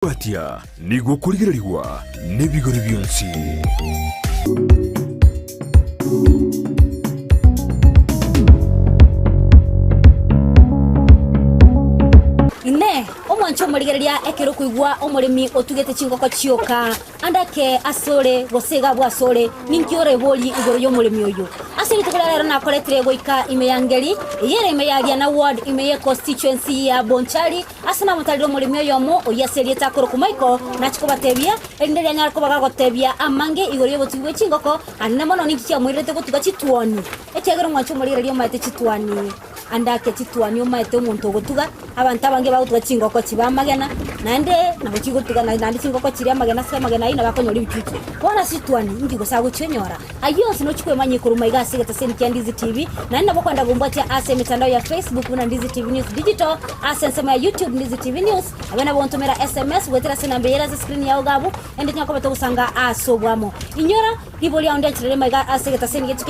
Batia nigo kurigirigwa n'ibigori byonsi. Ine omwancho murigereria ekero kuigwa omurimi otugete chingoko chioka andake asore gosega bwasore ninkiore boli igoro yo murimi oyo asiri tukolera na koletire goika ime yangeri yere ime yagia na ward ime ye constituency ya Bonchari asina mutaliro murimi oyo mo oyaseri etakoro kumaiko na chikobatebia endere nyar kobaga gotebia amange igoro yo botugwe chingoko anna mono nikiya mwirete gotuga chituoni ekegero mwancho murigereria maite chituani andake chituani omaite omuntu gotuga abantu abange bagutuga chingoko chibamagena nande nabo chigotuga nande chingoko chiri amagena se magena ina bakonyora ibicucu bona chituani ndi gosago chenyora ayo sino chikwe manye kuruma igasi gata Ndizi TV na nabo kwenda gombatia ase mitandao ya Facebook na Ndizi TV News Digital ase nsema ya YouTube Ndizi TV News abana bontomera SMS wetera sina mbeyera za screen ya ugabu ende nyakobeto kusanga asobwamo inyora liboli aunde chirele maiga ase gata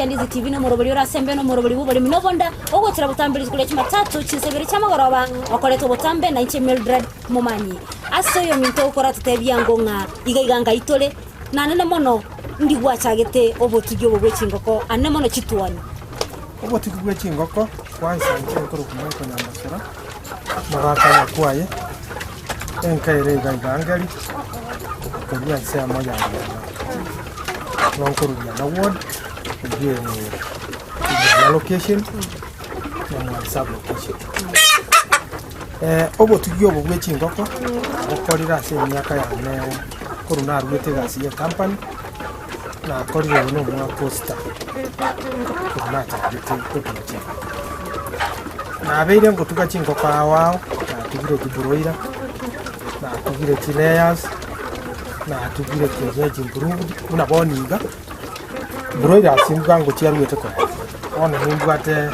Ndizi TV no moroboli ora sembe no moroboli bubali minobonda ogotira butambiri kule chima tatu chinsebere chamagoroba okoleto botambe na inche Mildred Momanyi aso yo minto okora tutebia ngonga igaiga itole na nene mono ndi gwachagete obotugyo bogwe chingoko anne mono chituani obotugyo chingoko kwanza nje koro kumako na masera maraka ya kwaye enkaire igaiga ngari kulia sea moja nonkorudia na ward ndiye na location na sub location obotugyo bogwe chingoko okorira se myaka ya neo koruna rwete gasi ya company na korira no mwa posta koruna chagete kotoche na beire ngotuka chingoko awao na tugire kiburoira na tugire layers na tugire keje improved una boniga broira simba ngo chiarwete ko ona nimbwate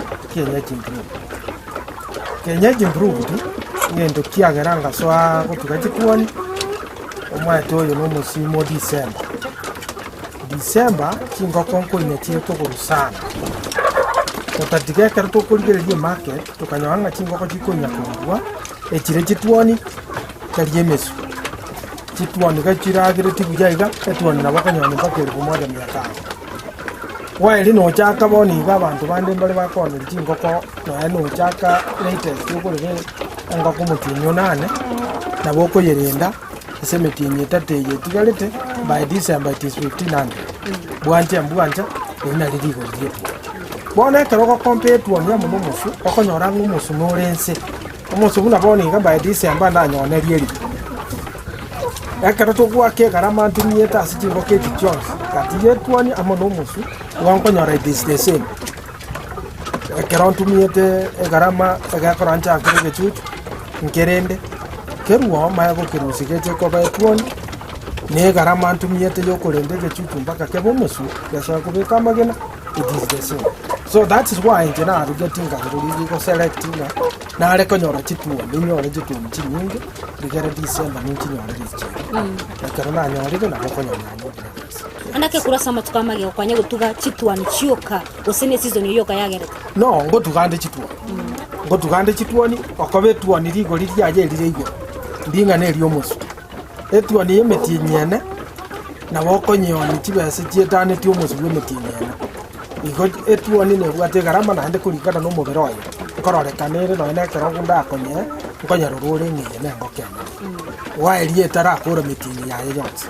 kenyeji improved ngendo kiageranga swa gotuka chikuoni omwato yo no musimo December chingoko nko inetieto kurusana otatige karto kurigererie market tukanyanga chingoko chikonya kurwa echire chituoni kalyemesu chituoni gachiragire tibujaiga etwoni nabakanyone bakere kumoja 500 waili no chaka boni abantu bande mbale bakone chingoko no chaka latest yokurege ngoko mutinyo nane naboko yerenda semetinye tateye tigalete by December it is 1500 bwanja ina liligo lyetu bona karoko compare to nya muno musu okonyora ngumusu norense umusu buna boni ga by December ndanyone lyeli akarato gwake garama ntumye tasi chingoke Jones kati yetu ani amono musu wankonyora this the same akarantu miyete garama agakoranja akirege chuchu nkerende keruwa mayago kerusikeje ko baetwoni ne garama ntumiyete yokorende gechuchu mpaka kebo musu yasha kubeka magena it is the same. So that is why njena are getting garuri go selecting na ale konyora chituwa ninyore jitu mchinyinge bigere December ninchinyore richi akarona nyore na konyora andake kurasa matuka mage okwanye gutuga chituwa ni chioka osene season yoka yagere no ngotugande chituwa ngotugande chituwa ni okobetuwa ni ligo liryaje lirigo ndinga neri omusu etuwa ni yemetinyene na bokonyoni chibese chietane ti omusu bwemetinyene igo etuwa ni nebwate garama na ande kurikana no mubero ayo kororekanere no ene kero gunda konye nkonyaro rore ngiye nembo kene waelie tara kora metinyi yaye yonse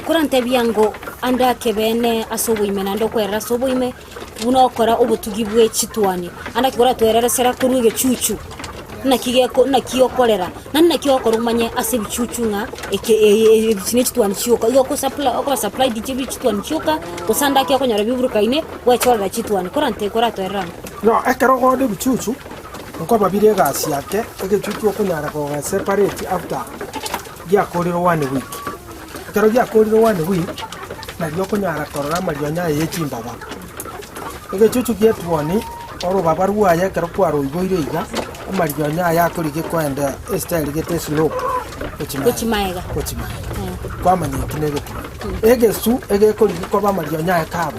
kurante byango anda kebene asobuime nando kwera asobuime bunokora obutugi bwe chituani anda kora twerera sera kuruge chuchu na kigeko na kiyokorera na kiyokora umanye asebichuchunga chine chituani chioka iyo ko supply dichibi chituani chioka usanda kyo konyara biburukaine wechora chituani kurante kora twerera no ekero gode bichuchu nko babire gasi yake egechuchu okunyara ko separate after ya koriro 1 week ekero ya koriro 1 week na yokunyara korora marionya yechimbaba egechuchu kietuoni oro babarua ya ekero kwaro igoire iga marionya ya kurige kwenda style gete slope kochimaega kwa manye kinege egesu egekorige ko bamarionya ya kabo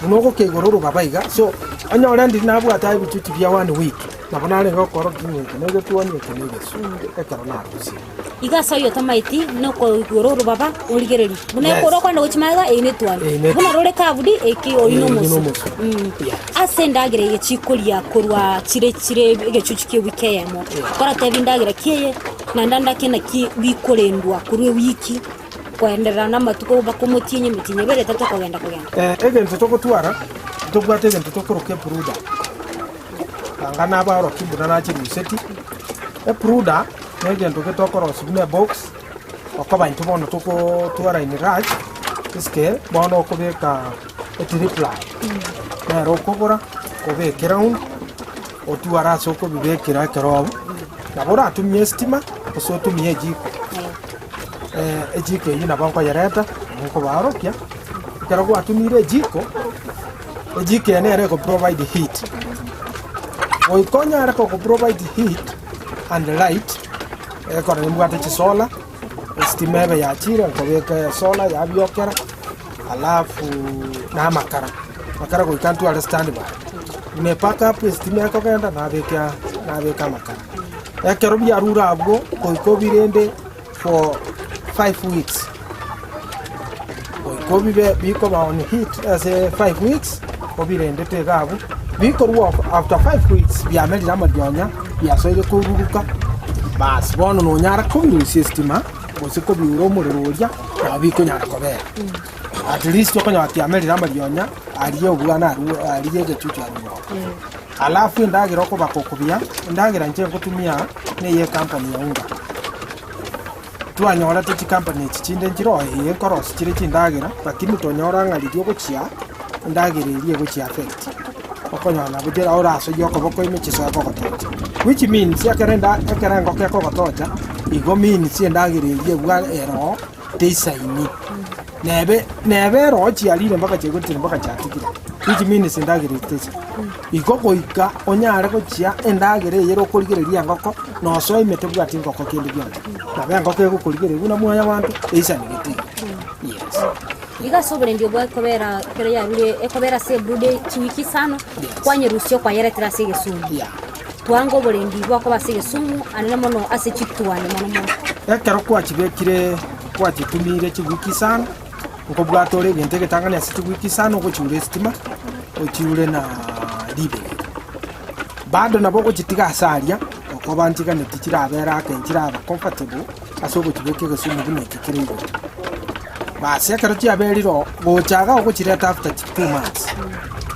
nuko kegororo babaiga so anyora ndi nabwata ibichuchu bya 1 week nabona rengo koro kineke nege tuoni ekenege su ekero na Gusii igasa yo tamaiti no ko igoro baba oligereri bune koro kwanda guchimaga ine twani buna rore kabudi eki oino musu asendagire yechikoria korwa chire egechuchike wikeyemo kora tebindagira kiye na ndandake na ki bikorendwa kurwe wiki kwendera na matuko bakomotinye mitinye bere tato kugenda egento tokotwara tobwate egento tokoroke pruda angana abaro kibuna na chiruseti pruda negento ketokorosi bune box okoba into bono toko twara in raj iske bono okobeka etriply na rokogora kobe ground otwara soko bibekira kerobo nabora atumye estima oso tumye jiko ejiko yina banko yareta nko barokia kero kwa atumire jiko ejiko ene ko provide heat oikonya ko provide heat and light ko remwate chi solar estima be ya chira ko beka solar ya biokera alafu na makara ko ikantu understand ba ne pack up estima ko kenda na beka makara kero bi arura abgo ko birende for 5 weeks. Ko biko ba on heat as 5 weeks ko birende te gabu biko work after 5 weeks bi ameli na madionya ya soile ko ruruka bas bono no nyara ko bi system ko se ko bi uromo roja ya biko nyara ko be at least ko nyati ameli na madionya aliye bwana aliye de chuchu ali alafu ndagira ko bakokubia ndagira nje kutumia ne ye company ya unga twanyora tiki company chichinde njiro ye koros chiri chindagira lakini tonyora ngalidio gochia ndagira iliye gochia affect okonyana bujera ora so yoko boko imichiso yako gotoja which means yakarenda akarango kyako gotoja igo means ndagira iliye bwa ero teisaini nebe ro chi alire mpaka chegotire mpaka chatikira which means ndagira teisa igo goika onyare gochia ndagira yero koligereria ngoko no so imete bwa tingoko kindi byonde nabe ngoko yego koligere una moya wantu eisani giti yes iga sobre ndio bwa kobera kero ya rule ekobera se bude chiwiki sana kwanye rusio kwa yere trasege sumu twango bole ndibwa ko basege sumu anene mono ase chitwane mono ekero kwa chibekire kwa chitumire chiwiki sana uko bwatore gentege tangana ase chiwiki sana uko chure stima ochure na dibe bado naboko chitiga asaria ko bantika ne tikira abera akenjira comfortable asoko kibeke gasumu bune kikirigo basi akaroti aberiro gochaga okukireta after 2 months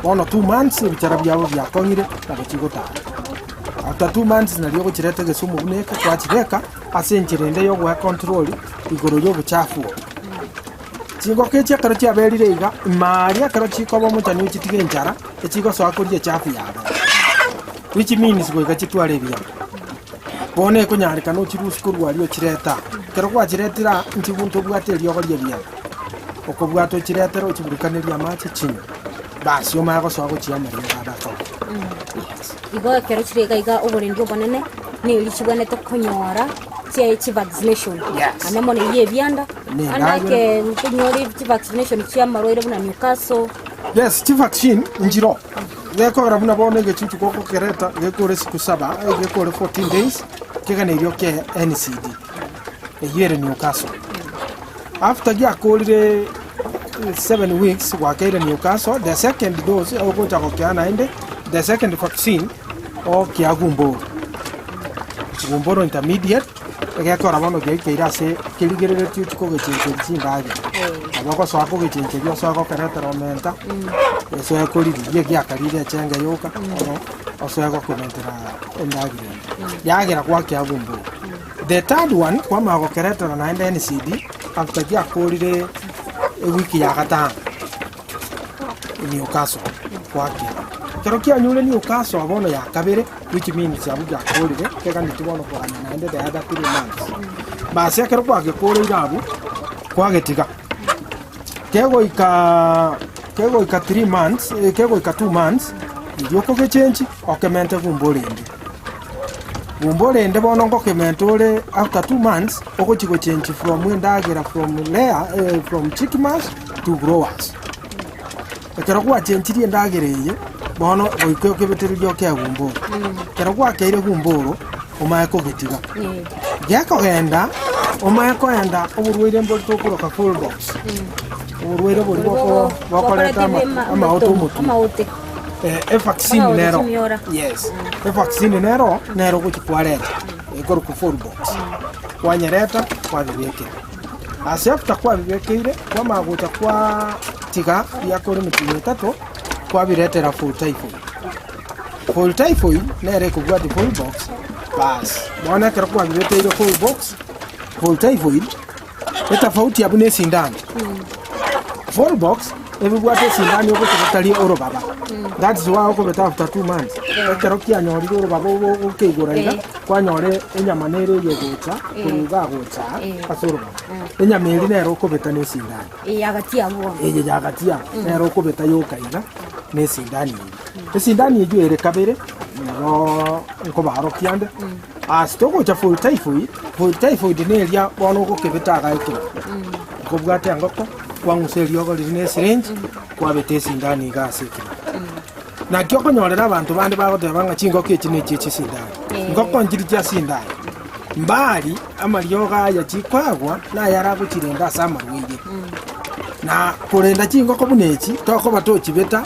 ono 2 months bichara byabo byakongire nabikigota after 2 months naliyo okukireta gasumu bune kwachibeka asenjirende yo gwa control igoro yo buchafu chingo keche akaroti aberire iga mari akaroti ko bomuchani uchitige njara echigo so akorie chafu yabo which means go gachitware bya bone kunyarika no chirusi kurwari okireta kero kwachiretira nchibunto bwateri ogorie bya okobwato chiretero chiburikaniria machi chini basi omago so agochia mari abato igo kero chirega iga oborendio bonene ni lichibane to konyora chi vaccination anemo ne ye byanda andake kunyori chi vaccination chi amarwere buna Newcastle yes chi vaccine njiro geko rabuna bone gechuchu koko kereta gekore siku 7 gekore 14 days kega ne ryoke NCD eyere Newcastle after yakolire 7 weeks wakaire Newcastle the second dose ogocha kokiana inde the second vaccine o kiagumbo gumboro intermediate geko rabono gekeira se kiligerere tuko gechenche chindaje abako so ako gechenche byo so ako kereta romenta eso yakolire yakarire chenga yoka oso yako komentera endagire yagira kwa kiagumbo the third one kwa mago kereta na inde NCD after yakolire wiki ya gatano Newcastle kwake kero kia nyule Newcastle abono ya kabere which means abuja kolire kega nditubono kwa na ende the other 3 months basi kero kwake kolire irabu kwage tiga kego ika 3 months kego ika 2 months ndio ko gechenji okemente gumbolende bono ngo kementole after 2 months okochiko change from wendagira from layer from chickmas to growers ekero kwa change ri ndagereye bono goikyo kebeterio kya gumbo kero kwa keire gumboro omaye kogetiga yako genda omaye koenda oburwire mboto kuroka full box uburwire buri bokoreta ama automotive vaccine nero yes vaccine nero kuchikwareta ikoro ku full box kwanyereta kwa bibeke asafta kwa bibekire kwa maguta kwa tiga yakore mitini tatu kwa biretera full typhoid nere kugwa di full box bas mwana kero kwa biretera full box full typhoid etafauti abune sindano full box ebugwate sindano yoko totali oro baba that's why oko beta after 2 months kero kia nyori oro baba ukigura ida kwa nyore enyama nere yeguta kuruga guta asoro enyama eri nero oko beta ne sindano yagatia bo yagatia nero oko beta yoka ida ne sindano sindano yeju ere kabere no nko baro kiande astoko cha full typhoid ne eria bono oko kebeta ga ikira ko bwate angoko kwa nguseri yogo line syringe kwa bete sindano igasikira na kyoko nyorera abantu bandi bagoteba nga chingo kechine chechi sindano ngoko njiri cha sindano mbali amaryoga ya chikwagwa na yara kuchirenda sama rwije na kurenda chingo ko bunechi toko batochi beta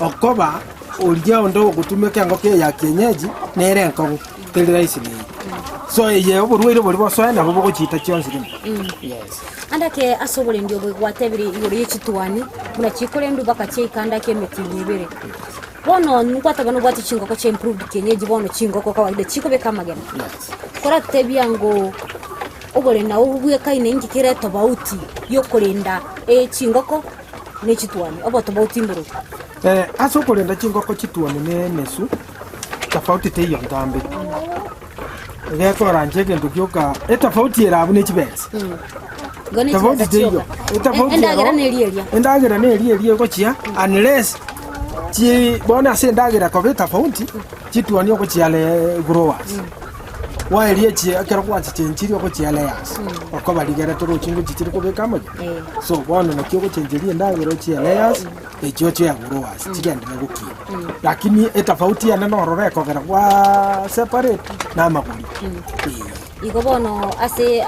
okoba urya ondo gutumeka ngoke ya kienyeji nere nko terera isini so ye oburwire buri boso na bugo chita chionzi yes andake asobole ndio gwatebiri igoro yechitwani muna chikore ndu bakacheka andake metinyibere bono nkwataga no gwati chingoko che improved kienyeji bono chingoko kawaida chiko be kamagena kora tebia ngo obole na ubwe kaine ngikire tobauti yokorinda chingoko ne chitwani obo tobauti mburu aso korinda chingoko chitwani ne nesu tofauti te yo ndambe ngeko ranjege ndukyoka tofauti era bune chibes tofauti te yo tofauti endagera ne elia ko chia unless chi bona se ndagera ko tofauti chitwani ko chiale growers wa elia chi akero kwa chichenjiri ko chiale yas ko baligera to chingo chichiri ko bekama so bona no kyo ko chenjiri ndagera chiale yas echocho ya growers chigende na guki lakini tofauti ya neno roreko gara kwa separate na maguli igo bono ase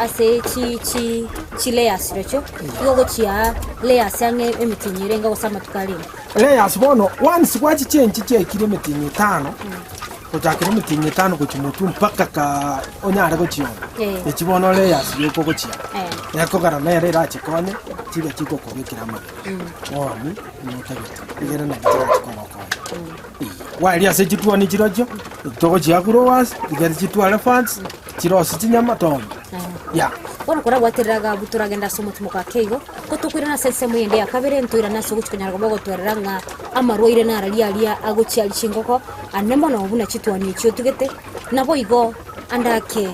chi layers recho igo chia layers yange emitinyire nga osama tukali layers bono once kwa change che kilometer 5 kutakira mitinyi 5 kuchimutu mpaka ka onyara gochiona echibono layers yoko gochia yako gara mere ra chikone chiga chiko kubikira ma oni notabita igera na chiko ko wali ase chitwani chirocho toko chiakurowas igera chitwala fans chirosi chinyama tom ya bono kora gwatiraga buturagenda somo tumuka keigo ko tukwirana sense muyende yakabere ntuira naso guchikanyarwa bogo tweranga amarwaire na aria agochiali chingoko anemo no buna chitwani icho tugete nabo igo andake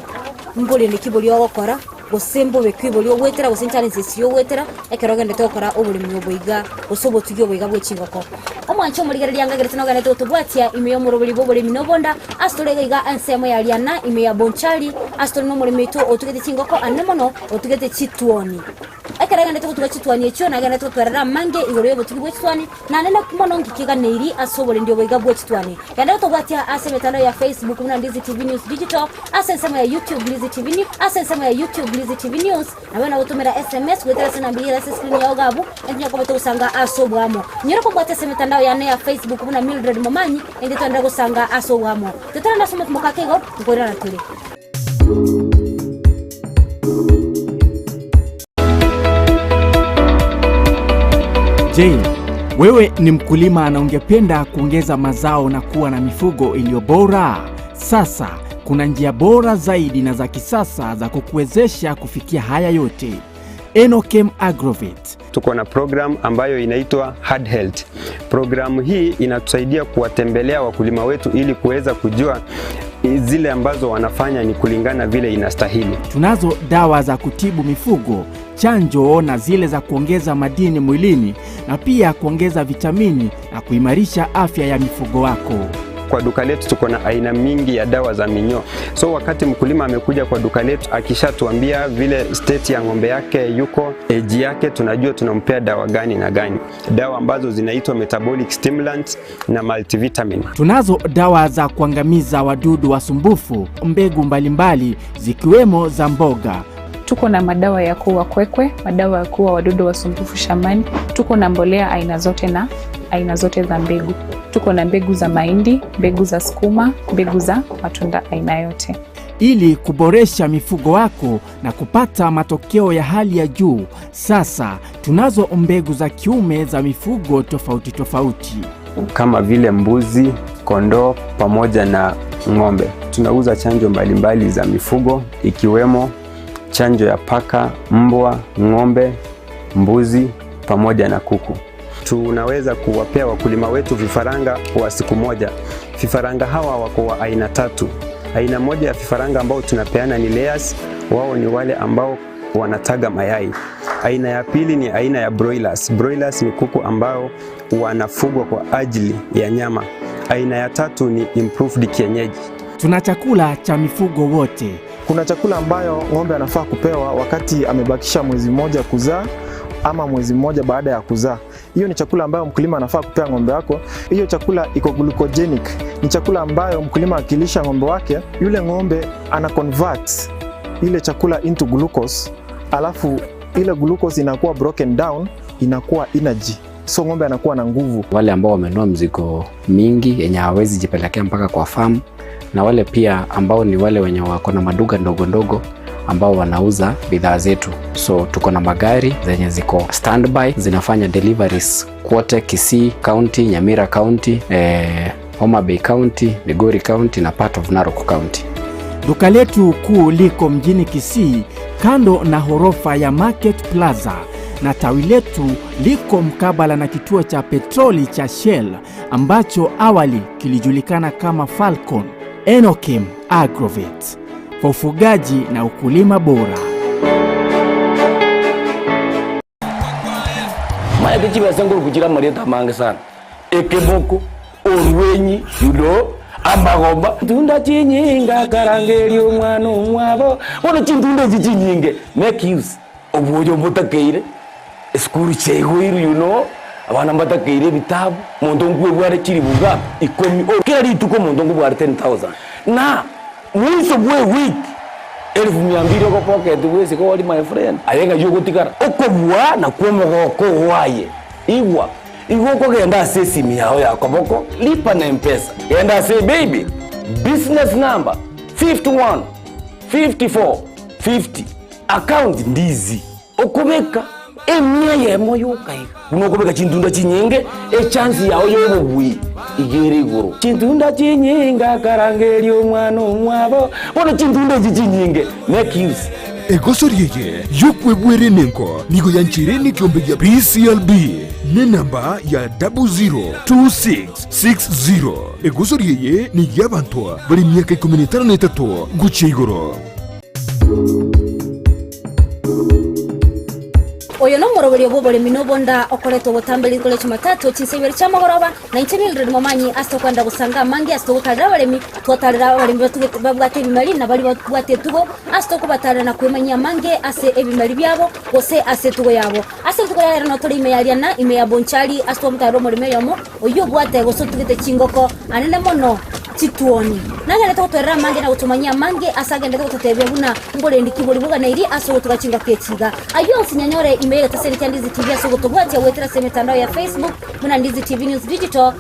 mbole ne kiboli ogokora gosembo bekiboli ogwetera gosentalence siyo gwetera ekerogende tokora oburimi oboiga osobo tugyo boiga bwechingoko omwancho muligereria ngagere no gane tubwatia imeyo murobuli boburimi no bonda astorega iga ansemo ya liana imeya bonchali astor no murimi to otugete chingoko anemo no otugete chitwoni ekerogende tukutuga chitwani echo na gane totwerera mange igoro yobo tugi bwechitwani na nena kumono ngikiga neiri asobole ndio boiga bwechitwani yanda tubwatia asemetano ya Facebook na Ndizi TV News Digital asensemo ya YouTube Ndizi TV News asensemo ya YouTube Ndizi TV News na wena gutumira SMS gwetera sana mbira screen ya ogabu endinya ko beto usanga asobwamo nyero ko bwate semetandao ya Facebook na Mildred Momanyi endi twanda gusanga asobwamo tetana nasoma mukakego ngorera na tuli Je, wewe ni mkulima na ungependa kuongeza mazao na kuwa na mifugo iliyo bora? Sasa kuna njia bora zaidi na za kisasa za kukuwezesha kufikia haya yote. Enokem Agrovet. Tuko na program ambayo inaitwa Hard Health. Programu hii inatusaidia kuwatembelea wakulima wetu ili kuweza kujua zile ambazo wanafanya ni kulingana vile inastahili. Tunazo dawa za kutibu mifugo, chanjo na zile za kuongeza madini mwilini na pia kuongeza vitamini na kuimarisha afya ya mifugo wako. kwa duka letu tuko na aina mingi ya dawa za minyoo. So wakati mkulima amekuja kwa duka letu akishatuambia vile state ya ng'ombe yake yuko, age yake, tunajua tunampea dawa gani na gani. Dawa ambazo zinaitwa metabolic stimulants na multivitamin. Tunazo dawa za kuangamiza wadudu wasumbufu, mbegu mbalimbali zikiwemo za mboga. Tuko na madawa ya kuua kwekwe, madawa ya kuua wadudu wasumbufu shambani. Tuko na mbolea aina zote na aina zote za mbegu. Tuko na mbegu za mahindi, mbegu za sukuma, mbegu za matunda aina yote. Ili kuboresha mifugo wako na kupata matokeo ya hali ya juu, sasa tunazo mbegu za kiume za mifugo tofauti tofauti kama vile mbuzi, kondoo pamoja na ng'ombe. Tunauza chanjo mbalimbali za mifugo ikiwemo chanjo ya paka, mbwa, ng'ombe, mbuzi pamoja na kuku. Tunaweza kuwapea wakulima wetu vifaranga wa siku moja. Vifaranga hawa wako wa aina 3. Aina moja ya vifaranga ambao tunapeana ni layers, wao ni wale ambao wanataga mayai. Aina ya pili ni aina ya broilers. Broilers ni kuku ambao wanafugwa kwa ajili ya nyama. Aina ya 3 ni improved kienyeji. Tuna chakula cha mifugo wote. Kuna chakula ambayo ng'ombe anafaa kupewa wakati amebakisha mwezi mmoja kuzaa ama mwezi mmoja baada ya kuzaa. Hiyo ni chakula ambayo mkulima anafaa kupea ng'ombe wako. Hiyo chakula iko glucogenic. Ni chakula ambayo mkulima akilisha ng'ombe wake, yule ng'ombe ana convert ile chakula into glucose, alafu ile glucose inakuwa broken down, inakuwa energy. So ng'ombe anakuwa na nguvu. Wale ambao wamenunua mzigo mingi yenye hawezi jipelekea mpaka kwa farm, na wale pia ambao ni wale wenye wako na maduka ndogo ndogo ambao wanauza bidhaa zetu. So tuko na magari zenye ziko standby zinafanya deliveries kote Kisii County, Nyamira County, Homa Bay County, Migori County na part of Narok County. Duka letu kuu liko mjini Kisii kando na horofa ya Market Plaza, na tawi letu liko mkabala na kituo cha petroli cha Shell ambacho awali kilijulikana kama Falcon Enokim Agrovet, kwa ufugaji na ukulima bora. Maya kichi basango kuchira mareta mange sana. Ekeboko, orwenyi, yudo, ambagomba. Tunda chinyinga karangeri omwana omwabo. Wono chintunda chinyinge. Make use. Obojo mutakeire. Skuru chegwiru abana mbatakeire bitabu. Mondongu bware chiri buga. Ikomi kila rituko mondongu bware 10,000. Na mwiso bwe week 1200 ko pocket wese ko wali my friend ayenga yugo tikara okobwa na kwomo ko waye igwa ko genda sesimi yao ya koboko lipa na mpesa genda say baby business number 51 54 50 account Ndizi okubeka emya yemo yukai unokubeka chindunda chinyenge chance yao yobubwi igere iguru chindunda chinyinga karangeri omwana omwabo wono chindunda chinyinge make use egosoriye yokwebwere nenko nigo yanchire ni kiombe ya PCLB ni namba ya 002660. Egosoriye ni yabantoa bari miaka 13 guche igoro. Oyo no moroberi Oboremi nobonda okoreto botambeli kole Jumatatu chinsebere chamagoroba na inchenilre momanyi asto kwenda gusanga mangi asto gutarira abaremi twatarira abaremi batuge babwate bimari na bari babwate tugo asto kubatarira na kwemanya mangi ase ebimari byabo gose ase tugo yabo ase tugo yaro no turi imeyariana imeya bonchari asto mutaro morime yamo oyo bwate goso tugete chingoko anene mono chituoni nagere totwerera mangi na gutumanya mangi asagende gutotebya buna ngore ndikibori buga na iri aso tugachinga kechiga ayo sinyanyore email taseri ya Ndizi TV aso gutubwati wetera se mitandao ya Facebook muna Ndizi TV News Digital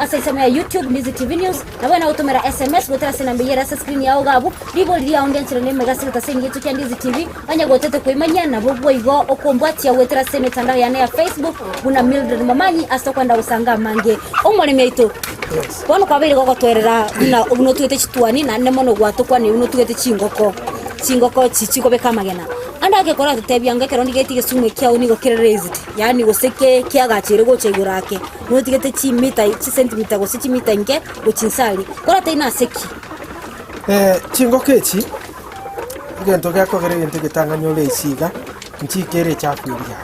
asa isema ya YouTube Ndizi TV News na bana utumera SMS wetera se namba yera sa screen yao gabu libo lia ondenchira ne megasi tasengi yetu ya Ndizi TV anya gotete kwimanya na bobwo igo okombwati wetera se mitandao ya Facebook muna Mildred Mamanyi aso kwenda usanga mangi omole meito bono kabiri gogo twerera na uno tuete chituani na ne mono gwatukwa ni uno tuete chingoko chichiko beka magena anda ke kora tutebyanga kerondi geti gesumwe kya unigo kirerezit yani goseke kya gachire goche igurake no tigete chi mita chi centimeter gose chi mita nke gochinsali kora taina seki chingoko echi gento gako gere gento getanga nyole isiga nchi kere chafuria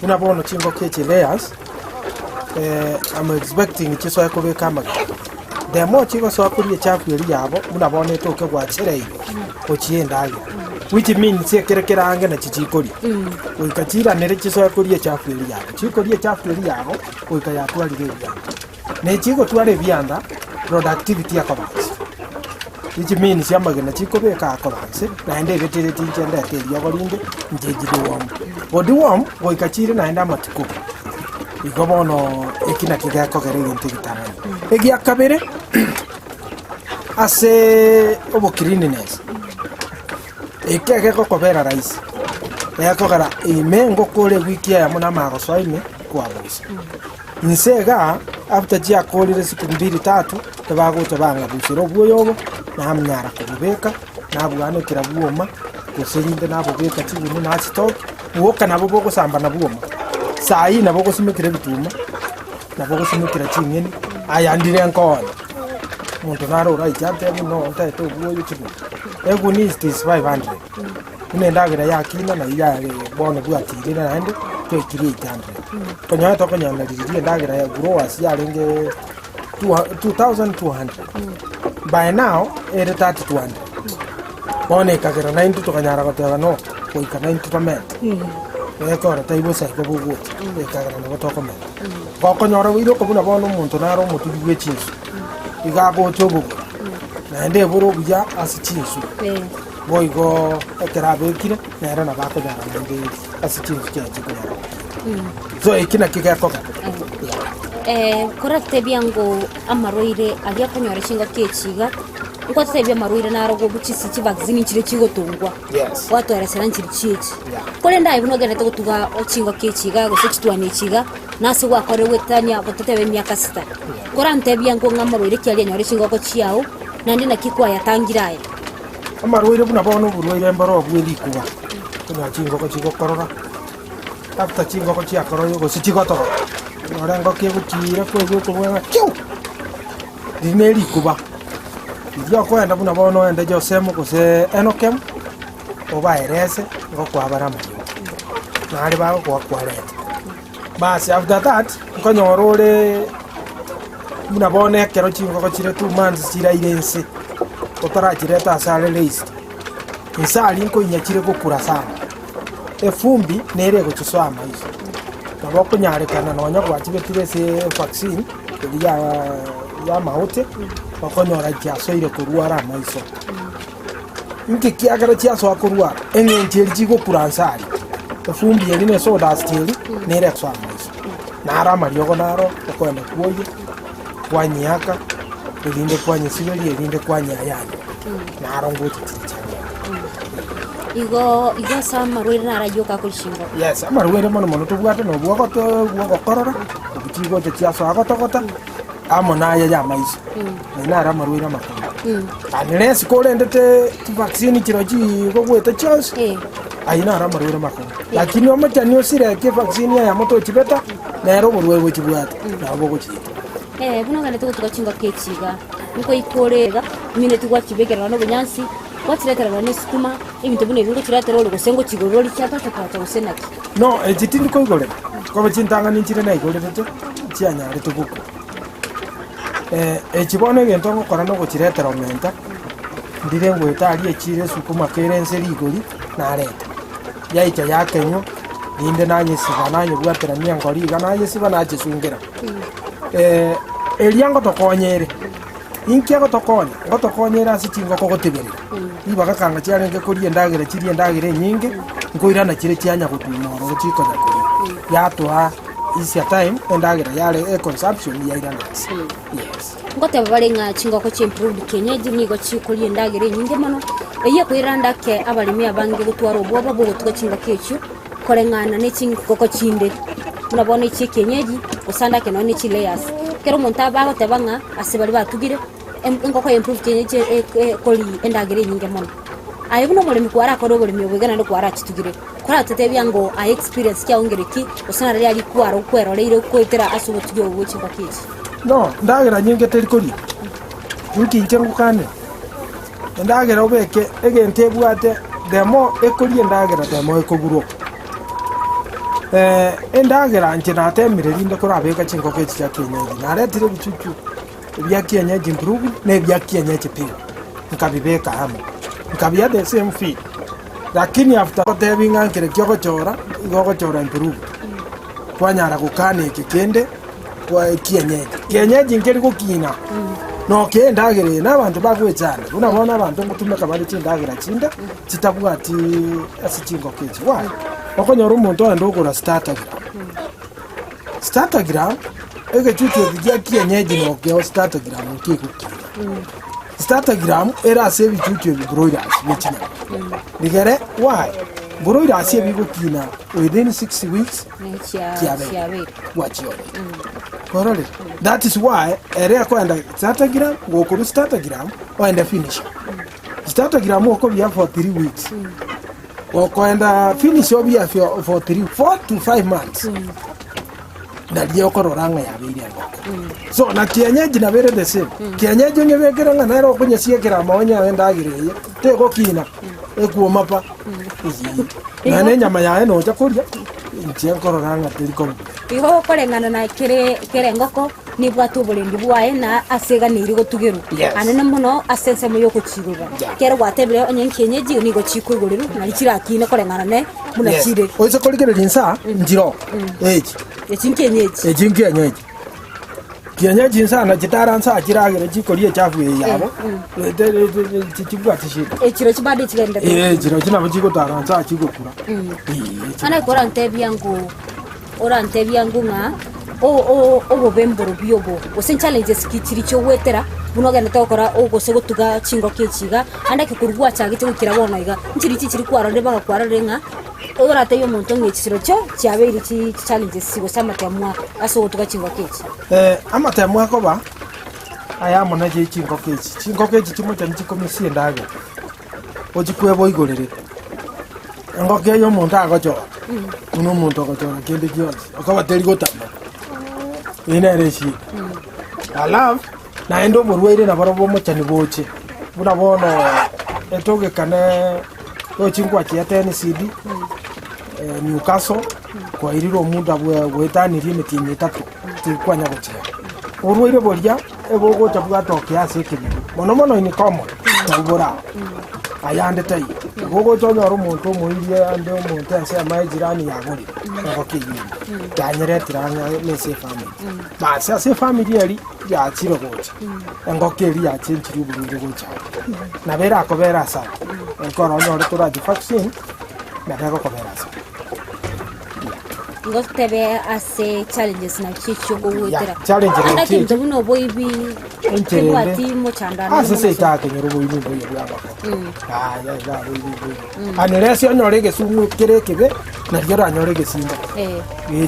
una bono chingoko echi layers I'm expecting chiso yako beka magena demo chigo so kurie chafu eri yabo muna bone to ke gwachire ochiendaga which means ekera ange na chichikori oikachira nere chiso kurie chafu eri yabo chikorie chafu eri yabo oikayatwari eri yabo ne chigo tware bianda productivity yakobansi which means yamagena chikobeka akobansi naende betere tinchenda teri yagorinde njejido wom oikachire naenda matiko igobono ekina kigako gerege ntigitana egia kabere ase obokirininess ekege kokobera rais yakogara imengo kore wiki ya muna magosoime kwabusa nsega after jia kolire siku 2-3 tabagoto banga busiro bwoyobo na amnyara kubeka na bwana kirabuoma kuserinde nabo beka chibunu na stock woka nabo boko samba na buoma sai nabo gosimekire bituma nabo gosimekira chingeni ayandire nkona muntu naro right ate no nta to bwoyo chibu egu ni 500 inendagira yakina na iyare bone bwatire na ande kwekiri 800 konya to konya na diri ndagira ya growers yarenge 2200 by now ere 3200 bone kagera 90 to kanyara gotera no koika 90 pament ekora taibo sai ko bugu ekagera no to komen ko nyoro wiro ko buna bono muntu naro mutu gwe chinsu igago chobu na ende buru bya asichinsu boigo ekerabe kire na era na bako dara ende asichinsu kyaje ko so ekina kigako correct biango amaroire agia konyora chinga kechiga uko tsebya maroire na rogo buchisi chi vaccine chire chigotungwa watu aresera nchiri chichi kole ndai bunogere to kutuga ochinga kechiga go sechitwane chiga nase gwakore wetanya gototebe myaka 6 korante biango ngamaroire kyali nyore chinga ko chiao nandi na kikwa yatangiraye amaroire buna bono buroire mbaro bweli kuba kuna chinga ko chigokorora after chinga ko chiakoro go sechigoto orango kebuchire kwego kubwa kiu dineri kuba yo kwenda buna bono ende josemo kose enokem obaerese ngo kwabara mayo nari bago kwa kwaleta basi after that nkonyorore buna bono ekero chingo ko chire 2 months chira irense otara chire ta sale list insali nko inyachire gukura sana efumbi nere go chiswama iso nabo kunyarekana nonya gwachibetire se vaccine ya maute bakonyora kyasoire kurwara maiso nke kiagara kyaso akurwara engenjeri jigo kuransari efumbi yerine soda stili nere kwa maiso nara mariogo naro okwenda kuoye kwanyaka elinde kwanye sibeli elinde kwanya yanyo naro ngoti igo sama ruire nara yoka kulishinga yes amaruire mono tubwate no bwoko korora kuchigo kyaso agotogota amona ya maiso nara maruire makuru anles kole ndete vaccine chiroji go gweta chance aina ra maruire makuru lakini omachani osire ke vaccine ya moto chibeta nero burwe chibwate na bogo chi buno ngane to tukachinga kechiga niko ikorega mine tugwa chibekera no bunyansi watiretera ne sukuma ibintu bune bingo kiratera olo gosengo chigorori cyatata kwata usenaki no ejitindi ko igore ko bachintanga ninchire na igore tete chianyare tuguko echibone gento ngokora no gochiretera omenta ndire ngweta ali echire sukuma kerense rigori na reta yaicha yakenyo ninde nanye siba nanye bwatera miangori nanye siba na chisungera eliango tokonyere inkia gotokonyera asichingo kogoteberera ibaga kanga cyarenge kuri endagire kiri endagire nyinge ngoira na kire cyanya gutumoro chikonya kuri yatwa isi time endagire yale consumption ya iranasi yes ngote babarenga chingo ko chimprove kenyeji nigo chikuri endagire nyinge mano eye kwiranda ke abalimi abange gutwara obwoba bwo tuga chinga kechu korengana ne chingo ko chinde unabona iki kenyeji usanda ke none chi layers kero montaba gotebanga asibali batugire ngoko improve kenyeji koli endagire nyinge mano ayo no mulimi kwara akoro bulimi obwegana no kwara chitugire kora tetebya ngo a experience kya ongereki usana yali kwara ukweroleire kwetera asubo tugyo obuchi package no ndagira nyinge teri kori wiki nkengukane ndagira obeke egente bwate demo ekori ndagira demo ekoguro endagira nje natemire linde kora abeka chingo kechi ya kenyeji naretire bichuchu bya kienyeji improve ne bya kienyeji pia nkabibeka hamwe nkabia the same feed lakini after tebinga nkire kyogochora igogochora improve kwanyara gukane kikende kwa kienyeji ngeri gukina no kendagire n'abantu bagwecana unabona abantu ngutumeka bari kindagira kinda kitabwati asichingo kichi why okonyora umuntu andogora startergram ege chuchu ya kienyeji no kyo startergram kikuki startergram era sebi chuchu ya broilers wechina digere why broilers sebi gukina within 6 weeks kiabe wachiyo korole that is why area kwenda startergram ngokuru startergram oenda finish startergram oko bya for 3 weeks okwenda finish obia for 4 to 5 months ndio kororanga ya biri ngoko so na kienyeji na bere the same kienyeji nyebekera ngana kunya siekera maonya wenda agireye te gokina ekuoma pa na ne nyama yae no chakuria ntie kororanga tiliko igo korengana na kere ngoko ni bwatu burendi bwae na asega ni rigo tugeru anene muno asense mu yoko chiruba kere gwatebere onye kienyeji ni go chikuguriru na chirakine korengana ne muna chire oise kolikere linsa njiro kienyeji kienyeji nsa na chitara nsa chiragere chikorie chafu yabo chikibwa tishika chiro chibade chigende chiro china chiko tara nsa chigokura ana kora ntebya ngu nga o bemboro biobo osen challenges kitiri cyo wetera bunogenda tokora ogose gutuga chingo kichiga anda kikurugwa chagite gukira bona iga nchiri chiri kwara ndeba kwara renga orate yo muntu ngechiro cyo cyaberi chi challenges sigo samatemwa aso gutuga chingo kichi amatemwa ko ba aya mona je chingo kichi chimo chanchi komisie ndaga ojikwebo igorere ngoke yo muntu agocho uno muntu agocho kende kionse akaba teri gotama ina reshi alafu na endo borwaire na barobo mochani boche buna bono etoge kane yo chingwa chiatene CD Newcastle kwa iriro muda bwetani rime timu tatu tikwanya goche orwaire borya ebo gocha bwato kiasi kibi mono ni komo tabora ayande tai gogo tonyo rumuntu muirie ande umuntu ase amajirani yagori ngokiyi yanyere tiranya nese family basi ase family eri ya chiro gocha ngokeri ya chinchiri burundu gocha na bera akobera sa nkoro nyore turaji vaccine na bego kobera sa ngotebe ase challenges na chicho go wetera challenge na kintu buno boibi kwati mo chandana ase se ta ke nyoro boibi boibi ya ya boibi anelesi onyore gesumu kirekebe na ryero anyore gesimba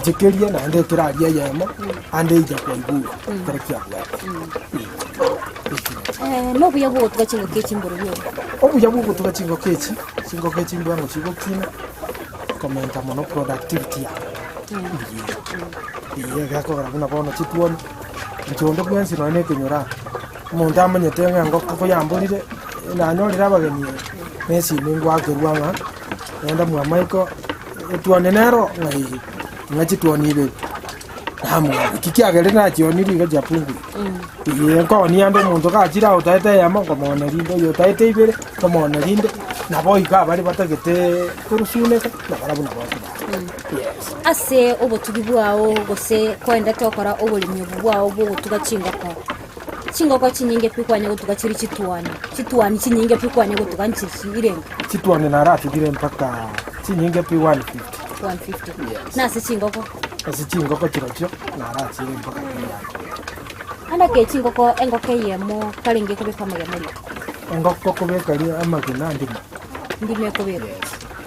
chikerie na ande kiraria yemo ande ija kwa ibu kerekia no buya bwo tukachingo kechi mboro byo obuya bwo tukachingo kechi mbwango chigo kina komenta mono productivity ya gakora buna bono chituoni nchondo bwensi no ne kenyora umuntu amanyete ngo ko yamburire na nyorira abageni nesi ningwa kerwanga nenda mwa maiko etuone nero ngai chituoni be hamu kikiagere na chioni riga japungu ko ni ando muntu ka chira utaite yama ko mona rindo yo taite ibere ko mona rinde na boy ka bari batagete kurusune na barabuna boy ase obotugi bwao gose kwenda tokora obolimi bwao bwo tuga chingoko chinyinge pikwanya gutuga chiri chituani chinyinge pikwanya gutuga nchirenga chituani na rati dire mpaka chinyinge pi 150 na ase chingoko chirocho na rati dire mpaka ana ke chingoko engoke yemo kalenge ko beka magemeli engoko ko beka ri amagina ndime ko beka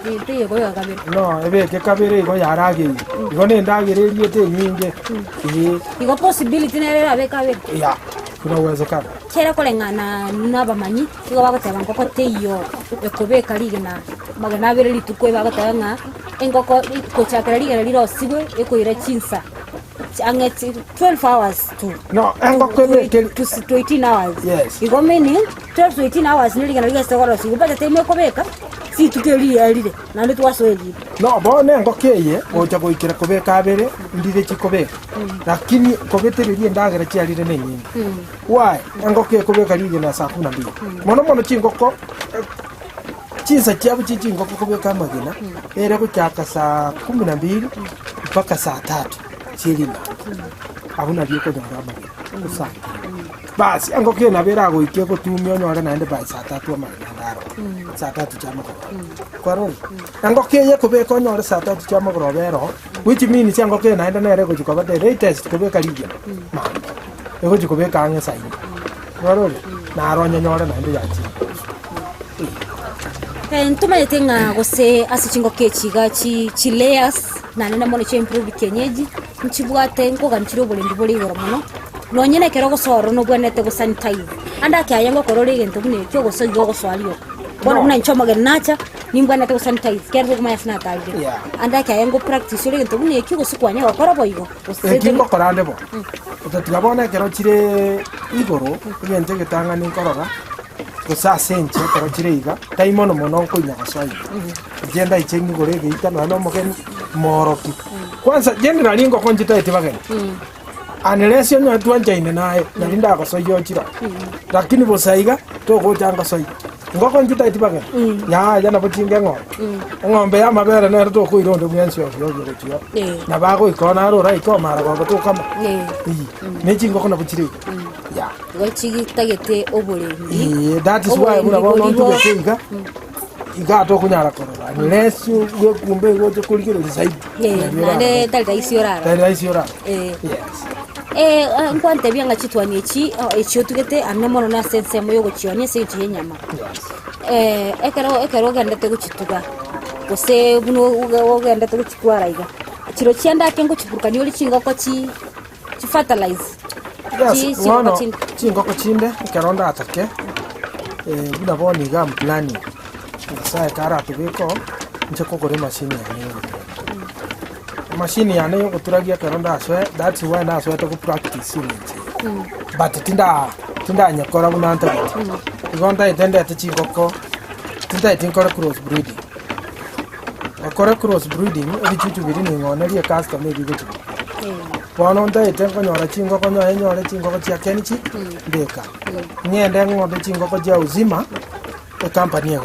ndiye go yakabere no ebe ke kabere go yarage go ne ndagere riete nyinge igo possibility nere abekabere ya kuna uwezekano kera kolengana nabamanyi igo bagoteba ngoko teyo ekobeka rigena magana abere litukwe bagoteba nga engoko ko chakera rigena liro sigwe ekoira chinsa angeti 12 hours to No, engoko to 18 hours. Yes. Igo meaning 12 to 18 hours nili kana liga sokoro si kupata time kobeka si tukeli alire na ndio twasweli. No, bone engoko ye oja goikira kobeka abere ndire chikobeka. Lakini kobetererie ndagera chiarire ne nyingi. Why? Engoko kobeka lige na saa 12. Mono chingoko chinsa chiabu chingoko kobeka magina. Era kuchaka saa 12 mpaka saa 3 chilima. Abuna bioko nyamba magina. Basi engoko na bera goikia gotumio nyore naende by saa 3 amagindaro. Saa 3 chama kwaro. Engoko ye kobeka nyore saa 3 chama grobero. Which means engoko naende nere gochikoba the latest kobeka lige. Ego jikobeka anga sai. Kwaro. Na aronya nyore naende yachi. Ntumaete nga gose asichingo kechiga chi layers na nene mono che improve kenyeji nchibwate nkoga nchiro bolendi boli goro mono no nyene kero gosoro no bwanete go sanitize anda kya yango korore gento bune kyo goso go swalio bona buna nchoma ge nacha nimbwanete go sanitize kero kuma yasna talde anda kya yango practice ole gento bune kyo goso kwanya gokora boigo kingo korande bo tutigabona kero chire igoro gento getanga ni korora gosa senche kero chire iga taimono mono kunya gaswai jenda ichengi gore geita no mogen moroki kwanza jenda lingo konjita etibagen anelesio nya tuanja ine nae nalinda gasoyo chira lakini bosaiga to go janga soi ngoko njita etibagen ya na bochinge ngombe ya mabere ne to ko irondo mwensi ofyo chio na bago ikona ro rai ko mara go to kama ne chingo kono buchiri ya gochigi tagete Oboremi that is why muna bono ntuge tinga igato kunyara korora unless we kumbe goje kulikire zaidi nane dalda isiorara yes nkwante byanga chitwani echi tugete anemono na sense moyo gochione se nyama ekero gandate guchituga gose buno gandate guchitwara iga chiro chianda kengo chipurukani oli chingoko chi fertilize chingoko chinde keronda atake buna boni gam planning sai kara tubiko nche kokore machine ya nayo kuturagia keronda aswe that's why na aswe to practice it but tinda nyakora bunanta igonda itende atichingoko tinda itinkora cross breeding akora cross breeding ebichuchu biri ni ngone rie customer bibichu bono nda itenko nyora chingoko nyore chingoko chia kenichi ndeka nyende ngode chingoko ja uzima e company ya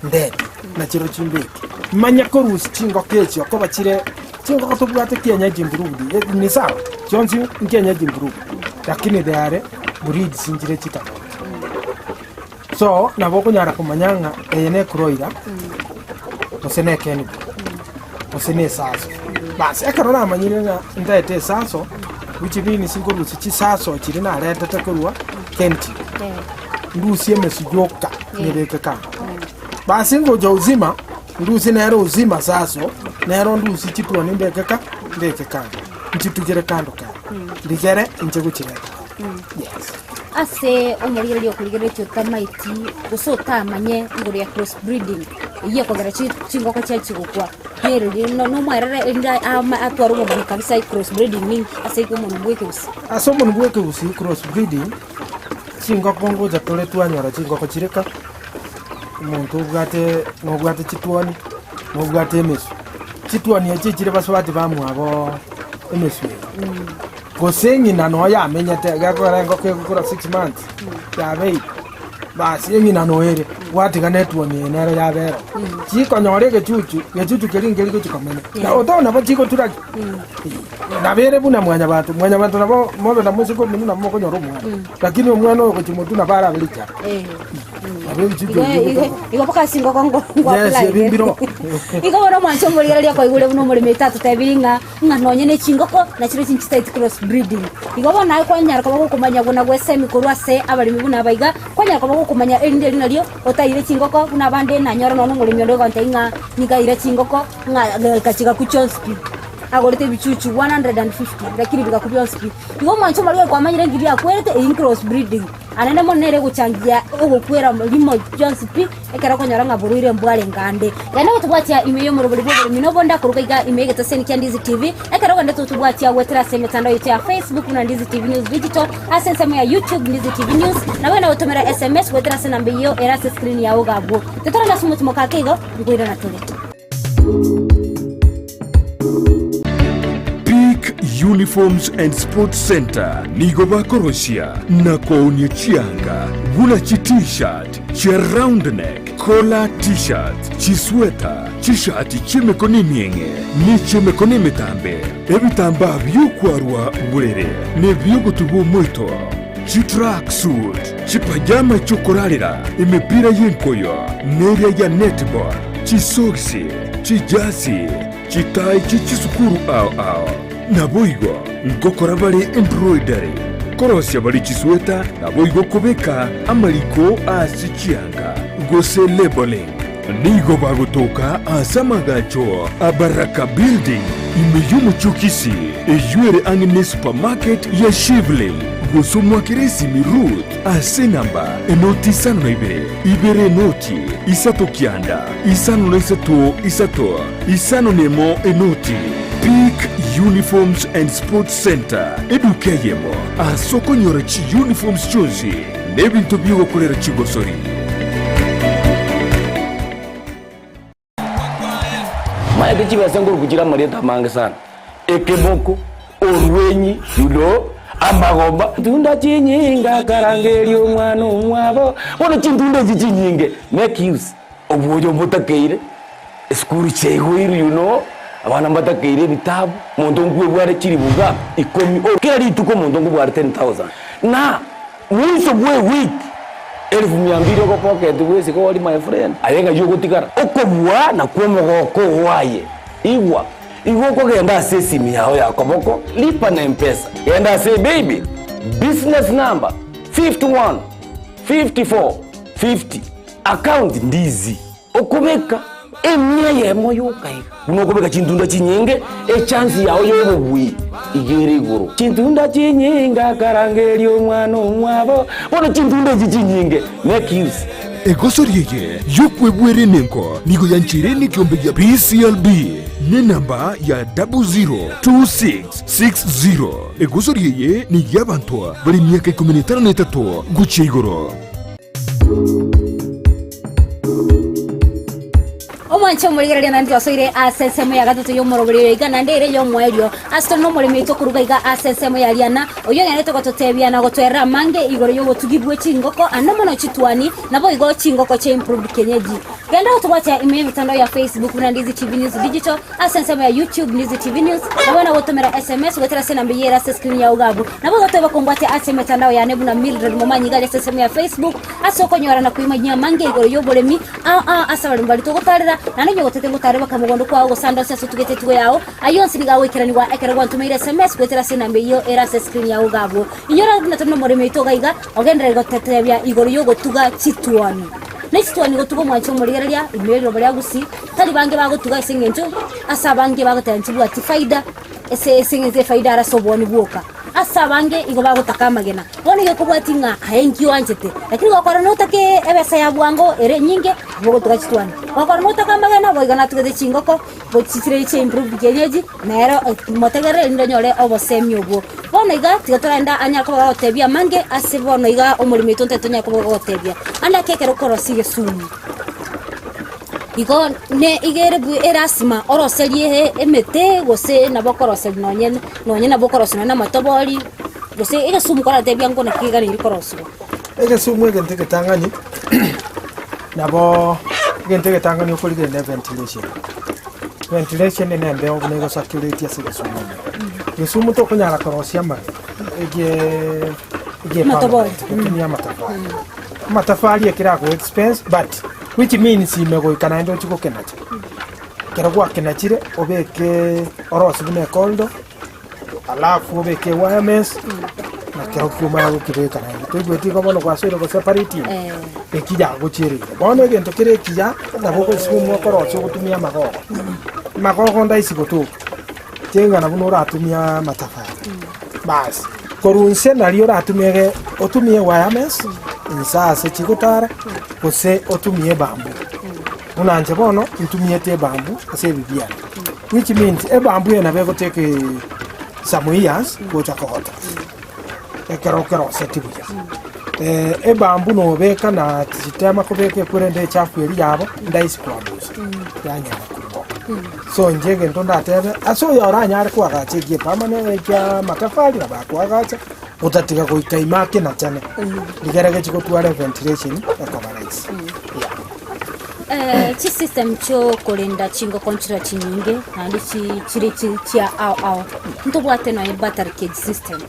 nde na chiro chimbeki manya korus chingo kechi ko bachire chingo to bwate kenya jimbrudi ni sawa jonsi kenya jimbrudi lakini deare breed sinjire chita so na boko nyara kumanyanga ene kroira osene keni osene saso basi akarona amanyire na ndete saso which means singolo chi saso chiri na leta takorwa kenti ndusie mesujoka nebeka kama basi ngoja uzima ndusi nero uzima saso nero ndusi chitwa ndekeka ntitugere kando ka ndigere nje guchireka yes ase omurire lyo kuligere cyo tamaiti gusota amanye ngori ya cross breeding iye kogera chingoko cha chigukwa hero no mwerere inda atwaro mu kabisa cross breeding ni ase ko umuntu bweke usi cross breeding chingoko ngoja tole twanyora chingoko chireka umuntu ubwate chitwani n'ubwate emesu chitwani yakikire baswati bamwabo emesu gosenyi nano yamenya tegakora ngoko kugura 6 months yabe basi yenyi nano ere watika netwani nere yabero chiko nyoreke chuchu keringeri chikomene na otona bachiko turaki na bere buna mwanya bantu nabo modo na musiko minu na moko nyoro mwana lakini omwana oko chimotuna bara belicha igo poka singo kongo yes bimbiro igo bona mwancho muri lya kwa igule buno muri metatu tabiringa nganonye ne chingoko na chiro chinchita cross breeding igo bona kwa nyara kwa kumanya buna gwesemi kurwase abali buna baiga kwa nyara kwa kumanya elinde linalyo otayire chingoko buna bande na nyoro no ngoli myondo konta inga niga ire chingoko nga kachika kuchonski agorete bichuchu 150 lakini bikakubya speed igo mwancho muri kwa manyire ngiri akwete in cross breeding anene monere guchangia ugukwira mulimo Jones P ekara konyora ngaburuire mbwale ngande yana gutubwatia imeyo muruburi bwo minobonda kurugaiga imege taseni kya Ndizi TV ekara kwende tutubwatia wetera sema tando yetu ya Facebook na Ndizi TV News Digital asense ya YouTube Ndizi TV News na wewe na utomera SMS wetera sena mbiyo era screen ya ugabo tetara na sumu timokakigo ngwira na tole Uniforms and Sports Center nigo bakoroshia na kounye chianga gula chi t-shirt chi round neck collar t-shirt chi sweater chi shati chi mekoni mienge ni chi mekoni metambe ebitamba byukwarwa burere ne byogutubu muito chi track suit chi pajama chokorarira imipira yenkoyo neria ya netball chi soksi chi jasi chi tai chi sukuru ao naboigo ngokora bari embroidery korosya bari chisweta naboigo kubeka amaliko asichianga gose labeling nigo bagotoka asamagacho abaraka building imeyumu chukisi ejuere angine supermarket ya Shivling gosumwa kiresi mirut asenamba enoti sano na ibere noti isato kianda isano na isato isano nemo enoti Peak Uniforms and Sports Center edukeyemo asoko nyora chi uniforms chonzi nebintu byo gukorera kigosori maya kichibese nguru kugira mareta mange sana ekeboko orwenyi amagomba tunda chinyinga karangeri omwana omwabo bono chintunda chinyinge make use obuyo mutakeire skuru chego abana mbatakeire bitabu muntu ngwe bware chiri buga 10 kera rituko muntu ngwe bware 10,000 na mwiso bwe week 1200 ko pocket wese ko wali my friend ayenga yugo tikara okobwa na kwomogoko waye igwa ko genda sesimi yao yakoboko lipa na mpesa genda say baby business number 51 54 50 account Ndizi okubeka emya yemo yukai unokobeka chintunda chinyenge chance yao yobugwi igere iguru chintunda chinyinga karangeri omwana omwabo bono chintunda chinyinge make use egosoriye yukwebwere nenko nigo yanchireni kiombe ya PCLB ne namba ya 002660 egosoriye ni yabantoa bari miaka 13 guche igoro Omwancho murigereria nandi osoire asesemo ya gatatu yo morobere igana ndere yo mwerio asto no muri mito kuruga iga asesemo ya liana oyo yanete ko totebia na gotwera mange igoro yo gotugibwe chingoko anamo no chitwani nabo igo chingoko cha improved kenyeji genda utwacha email mitandao ya Facebook na Ndizi TV News Digital asesemo ya YouTube Ndizi TV News nabo na gotomera SMS gotera sena mbiyera screen ya ugabu nabo gotoba kombate ase mitandao ya nebu na Mildred Momanyi gale asesemo ya Facebook asoko nyora na kuimanyia mange igoro yo Oboremi asabari mbali to gotarira nanenye gotete ngutare bakamugondo kwa gusanda sese tugete twe yao ayonsi niga wekeraniwa ekerwa ntumeire SMS gwetera sinambe iyo era screen yao gabo inyora natamno moreme itoga iga ogendera gotete bya igoro yo gotuga chitwani Next gotugo mwancho murigereria imero bari Gusii tali bange bagotuga isengenjo asabange bagotanchibu ati faida esengeze faida arasoboni buoka asabange igo bagotaka magena woni yo kubwatinga ahengi wanjete lakini wakora notake ebesa ya bwango ere nyinge bogotuga chitwani wakora notaka magena boigana tugete chingoko bochitire che improve kenyeji naero motegere ndonyore obosemi obwo bono iga tigatoranda anya ko bagotebia mange asibono iga omurimi tonte tonya ko bagotebia anda kekero korosige sumu igo ne igere bu erasima oroserie emete gose nabokorose nonye nabokorose na matobori gose ega sumu kora tebia ngone kiga ni koroswa ega sumu ega nteke tangani nabo nteke tangani ko ligende ventilation ne nembe obune go circulate ya siga sumu sumu to kunyara korosia ma ege matobori kunya matafari ekira go expense but which means imego kana ndo chiko kenacho kero kwa kenachire obeke orosi bune koldo alafu obeke wireless na kero kuma ya kibeka na to gweti ko bono kwa sero ko separate ekija go chiri bono gento kire kija na boko sumu ko rocho gutumia magogo ndai siko tu tenga na buno ratumia matafari bas korunse nario ratumie otumie wireless insase chigotara ose otumie bambu unanje bono ntumiete bambu ase bibiana which means bambu ena bego take some years gocha kogota ekero setibuya bambu no beka na sistema ko beke kurende chafu eri yabo ndaisi kwabuza yanya makubo so njege ntonda tebe aso yora nyare kwa gache gie pamane kya matafali na bakwa gacha utatiga kuikaimake na chane ligerage chiko tuare ventilation akabalais chi system cho kolinda chingo konchira chinyinge andi chiri chia au ntobwate no battery cage system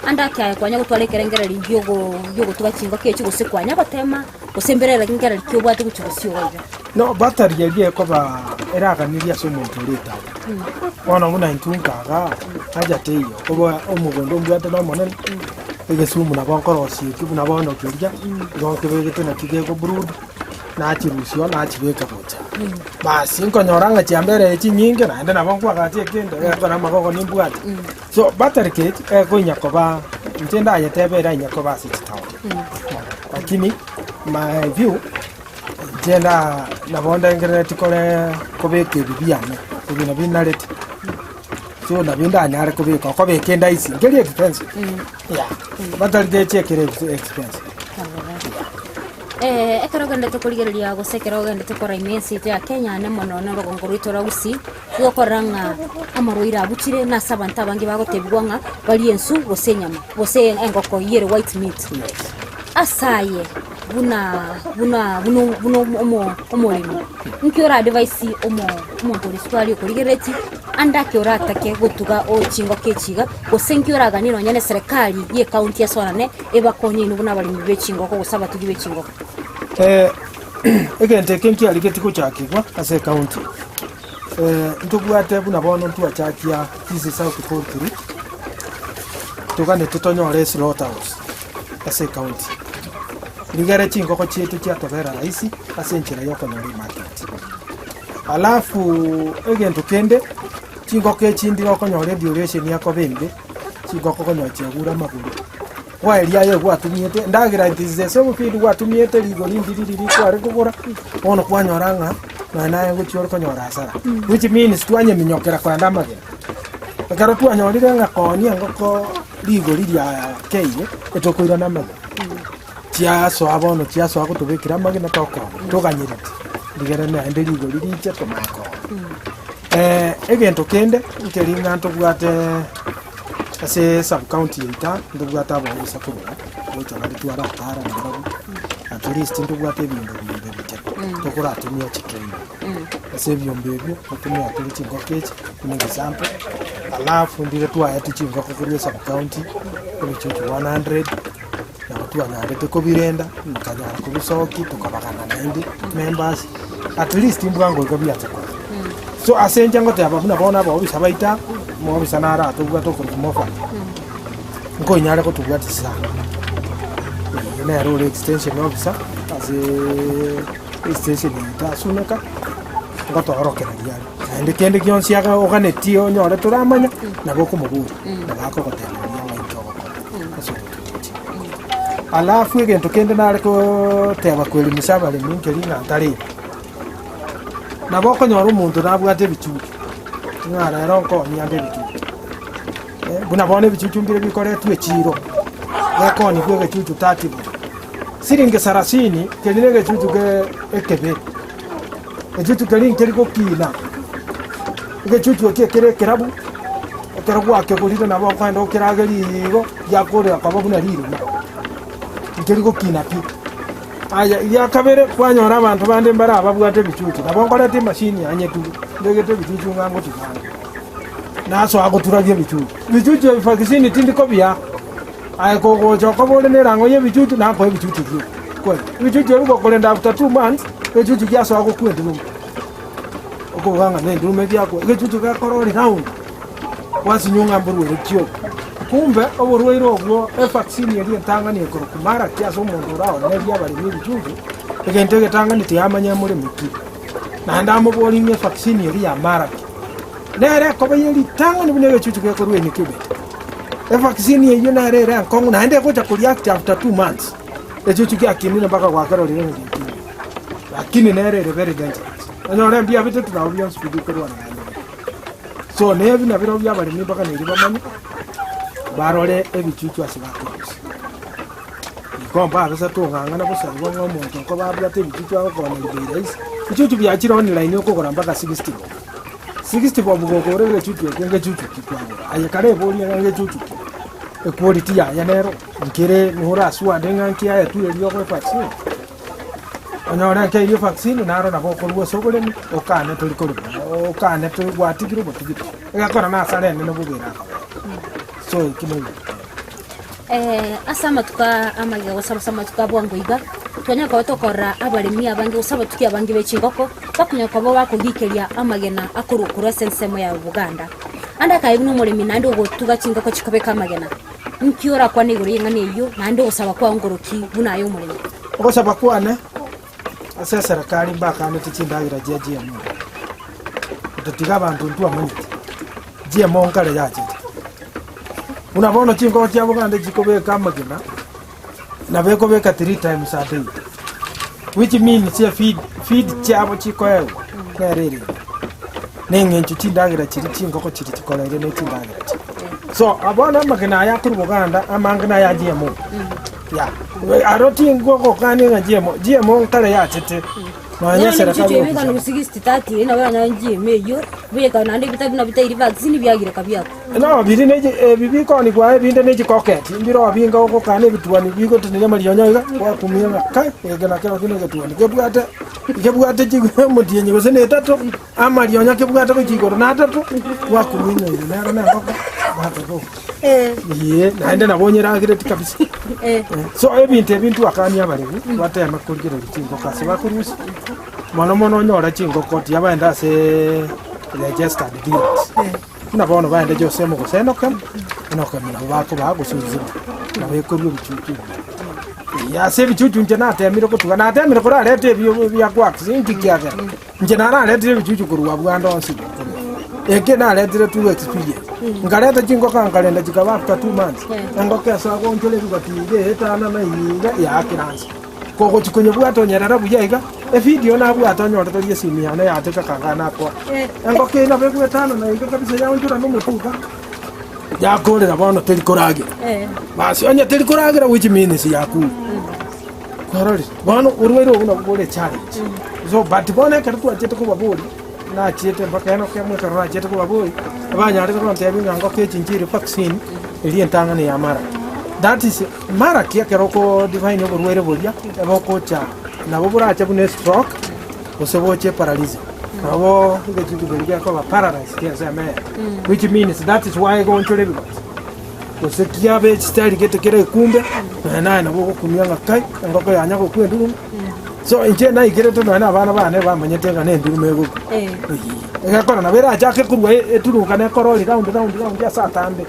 anda kya kwanya gutware kerengera yogo tuba chingo ke chigo sekwanya batema usemberera ngera kyo bwate guchirosyo oyo no battery yagiye koba eraganiria so muntu leta ona muna intunkaga aja teyo koba omugondo mbwate no monene egesumu na bankorosi kibuna bono kirya gonke begete na kigego brood na chirusyo na chibeka bocha basi nkonyoranga chiambere chinyinge na ende na bonkwa gati ekende kana magogo nimbwate so battery cage ko nyakoba ntenda yetebera nyakoba sitawo lakini my view tenda na bonda internet kole kobeke bibiane kubina binalete so na binda nyare kobeka kobeke ndaisi ngeli expensive yeah battery cage ekere expensive ekarogenda tukurigereria gusekerogenda tukora imensi ya Kenya ne mono na rogongo ritora Gusii gokoranga amaroira abukire na sabanta bangi bagotebwanga bali ensu gosenyama gose engoko yere white meat asaye buna omolimo nkiora advice omuntu riswali kurigereti andake oratake gutuga o chingo kechiga gosenkiora ganiro nyane serikali ye county ya Swanane ebakonye nubuna bali mu bechingo ko gusaba tugibe chingo egente kenki aligeti chakigwa ase county ntugwate buna bono tuwa chakia Kisii South County tugane tutonyore slaughterhouse ase county ligere chingo ko chetu cha tobera raisi ase nchira yoko nori market alafu egento kende chingo ke chindiro ko nyore duration yako bembe chingo ko nyochegura maguru wa elia ye gwatumiete ndagira ntize so mufidi gwatumiete ligo lindi kware kugura ono kwanyoranga na naye guchoro ko nyora asara which means twanye minyokera kwa ndamage akaro twanyorire ngakoni ngoko ligo lilia keiye etokoira namage tiaso abono tiaso akutubikira mage na toko tuganyirite ligere na ende ligo liliche tomako egento kende nkeringa ntugwate ase sub county ita ndugwata abo usakubura ocho bali twara tara ngoro at least ndugwate bindu bibete tokora tumia chicken ase byombe byo tumia atuli chingo kechi ni example alafu ndire twa chingo kokuri sub county kuri chocho 100 na watu wanarete ko birenda nkanyara ko bisoki tukabakana na ndi members at least mbwango gabi atako so asenja ngote abafuna bona abo bisabaita mo bisanara tugwa to kumofa ngo nyare ko tugwa tisa ne role extension officer as a extension ita suneka ngoto orokera yari ende kende kyonsi aka oganetio nyore turamanya nabo kumugura nabako kotena alafu egento kende nare ko teba kweli misabale minkeli na tari nabo konyora umuntu nabwate bichuki ngara ronko nyande bichuki buna bone bichuki mbire bikore tu echiro yakoni bwege chuchu 30 siringe sarasini kelilege chuchu ke ekebe echuchu kelin keliko kina ege chuchu kekere kerabu kerabu akekulira nabo kwanda okiragerigo yakore akababuna liruma keliko kina pi aya ya kabere kwanyora abantu bande mbara ababwate bichuki nabongora te machine anyetu ndegete bichuki ngango tukana naso agoturage bichuki fakisini tindiko bya aya kogo chokobole ne rango ye bichuki na ko bichuki byo ko bichuki rubo kolenda after 2 months bichuki byaso agokwende rumo okoganga ne ndume byako bichuki ka korori round wasinyunga mburu ekyo kumbe oborwairo obwo vaccine yali tangani ekoro kumara kiaso mundu rao ne bya bali bichuki egente tangani tiyamanya muri miki na ndamo boli ne vaccine yali ya mara nere ko bayeli tangani bune bichuki ko ruwe nikibe vaccine iyo narere nkongu naende kuja kureact after 2 months echuchu kia kinini mpaka kwa karo lile ngiki lakini narere very dangerous anyore mbia vitu tunawabia speed kwa na so nevi na biro bya bali mpaka niliba mani barore ebichuchu asibakoze ikomba basa tunganga na busabwa ngomuntu ko babya te bichuchu ako kwa nilibeira bichuchu byakira online uko kora mpaka 60 bobu ko rere chuchu ngenge chuchu kitwa ayekare boli ngenge chuchu quality ya nero ngire nuhura suwa denga nkia tu eliyo ko vaccine anyora ke iyo vaccine naro na boko ruo sogole ni okane tuli ko okane tuli gwatigiro botigiro egakora na sare ne bubira so kino asa matuka amage gusaba matuka bwango iga twanya ko tokora abarimi abange usaba tukia abange bechingoko bakunya ko bakugikeria amagena akurukura sensemo ya Uganda anda kai no murimi nandi ugotuga chingoko chikobeka amagena nkiora kwa niguru yengane iyo nandi usaba kwa ngoroki bunayo murimi ogosaba kwane asa serikali mbaka nticindagira jeje mu tutiga abantu ntu amanyite je monkale yaje unabona chingoko cha Uganda chikobeka amagena na beko beka 3 times a day which means ya feed chabo chikoyo nerere nenge nchutindagira chiri chingoko chiri chikolere ne tindagira so abona magana ya kuru Uganda amangana ya GMO ya aroti ngoko kani nga GMO kale ya tete no nya serikali yo ngana 60 na bana GMO yo buye kana ndi bitabu na bitairi vaccine byagire kabyako no biri neje bibiko ni kwa binde neje koket ndiro abinga uko kane bitwani biko tunenya malionyo kwa kumia kai egana kero kino getwani gebwate jigo mutienye gose ne tatu amalionyo gebwate ko jigo na tatu kwa kumia ile na na ngoko batako ye naende nabonyera agire tikabisi so ebintu akani abaribu batema kurigire tingo kasi bakurusi mono nyora chingo koti yabaenda se registered dealers nabona baende jose mo guseno kam nokamira bako bagusuzira nabekoryo bichuchu ya se bichuchu nje natemire ko tugana natemire ko arete bya vaccine kikiaga nje nararete bichuchu kurwa bwando onsi eke narete tu experience ngareta chingo kangalenda chikaba after 2 months ngoke asa ko njole bigatiye etana na yinga ya kiransi koko chikonye bwato nyarara buyaiga video na bwato nyora to yesimi yana ya teka kangana ko ngoke na begwe tano na yinga kabisa ya njura no mutuka ya kore abono telikorage basi anya telikorage which means yaku korori bono urwero una bole challenge so but bona kartu achete ko baboli na chete mpaka yana kwa mweka na chete ko baboli abanya ari ko ntebi ngoke chinjiri vaccine ili entangane ya mara. That is mara kia keroko divine oborwere bolia eboko cha nabo buracha bune stroke oseboche paralysis nabo ngejitu belia ko paralysis kia sema which means that is why go into live osekia be style gete kere kumbe na nabo kunyanga kai ngoko yanya ko kwendu so inje na igere to na bana bane bamanyetenga ne nduru mego egakora na bera acha ke kurwa eturuka ne koroli round ya satambe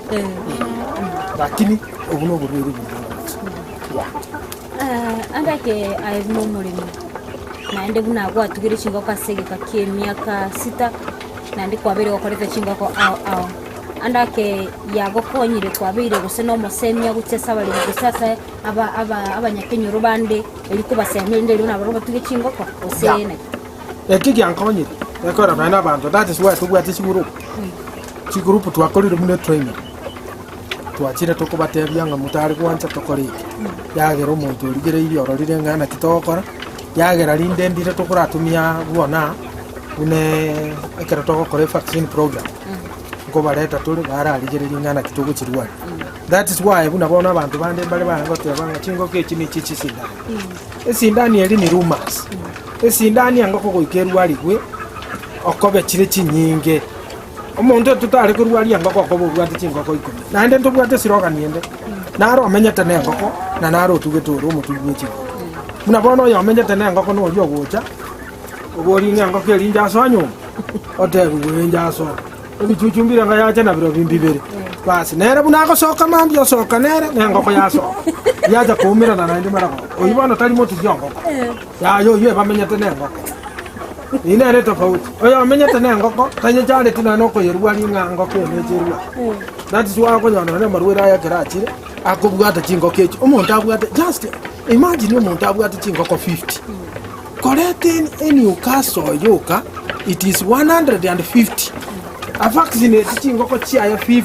lakini ubuno burwiri andake aimo murimi naende buna gwa tugire chingo kasege kakie miaka 6 nandi kwabere okorete chingo ko ao andake yagokonyire kwabire guseno mosemya gutesa bali gusasa abanyakenyo rubande eliko basemende runa baroba tugire chingo ko osene ekiki ankonyire ekora bana bantu that is why tugwate chiguru twakorire mune training twachire tukubatebya nga mutari kwanza tokorike yagera omuntu urigire irio ororire ngana kitokora yagera rinde ndire tukuratumia buona une ekera tokora vaccine program ngo bareta tuli bararigire ngana kitugo kirwari that is why buna bona abantu bande bale bangote banga chingo kechi ni chichi sinda esindani eri ni rumors esindani angako goikerwari gwe okobe chire chinyinge omuntu tutari kurwari angako ko bugwate chingoko ikumi nande ntubwate siroga niende naro amenyete ne ngoko na naro tugetoro mutugwechi muna bono yo amenyete ne ngoko no ryo gocha ogori ngoko erinja sonyo ote gwenja so ebichuchumbira nga yacha na biro bimbibere basi nere buna ko soka mambyo soka nere ne ngoko yaso yaja kumira na nande marako oyibono tali motu ngoko ya yo bamenyete ne ngoko ina re tofauti oyo amenyete ne ngoko tanye chale tina no ko yerwa linga ngoko ne jerwa that is why ko nyona ne marwera ya garachire akubwata chingoko echo umuntu abwata just imagine umuntu abwata chingoko 50 collecting any ukaso yoka it is 150 a vaccinate chingoko chia 50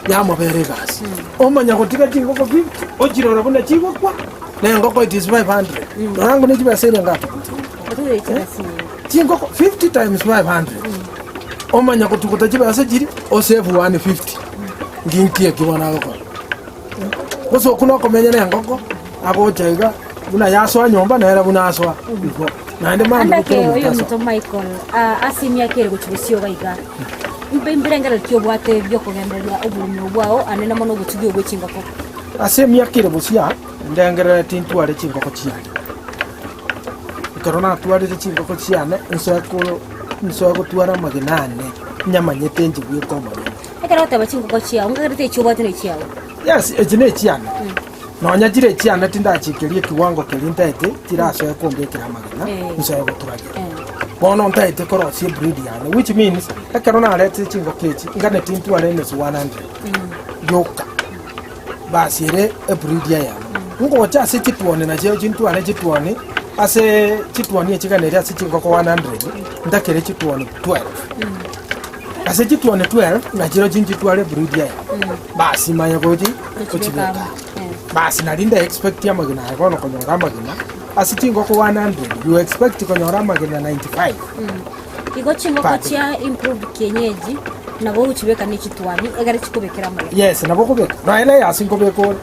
ya maberegas omanya kotika chingoko 50 ojirora buna chingoko na ngoko it is 500 nangu ne chibasere ngapi chingoko 50 times 500 omanya kotukuta chibasa chiri o save 150 nginkie kiwana ngoko koso kuno komenya ne ngoko abo chaiga buna yaswa nyomba na era buna aswa na ende mambo ko yo mto Michael asimia kere guchibusio baiga mbembere ngara kyo bwate byo kugenderia obulimi obwao anena mono gutugi ogwechingako asemia kere busia ndengere tintware chingoko chiani korona tware chingoko chiane nsoko twara maginane nyamanyete njibwe koma ekarota bachingoko chia ungarite chyo bwate ne chia yes ejine chiane no nyajire chiane tindachikerie kiwango kelintete tiraso yakombekera magina nsoko turagira bono ntaite korosi breed yana which means ekarona alete chingoko echi ngane tintware ne 100 yoka basire a breed yana ngo cha se chitwone na je chintware chitwone ase chitwone echikanere ase chingoko 100 ndakere chitwone 12 ase chitwone 12 na jiro chintware breed yana basi manya goji kuchibeka basi nalinda expect ya magina yakono konyora magina ase chingoko 100 you expect konyora magina 95 igo chingoko chia improve kienyeji nabo uchibeka ni chitwani egare chikubekera magina yes nabo kubeka na ile yasinkobeko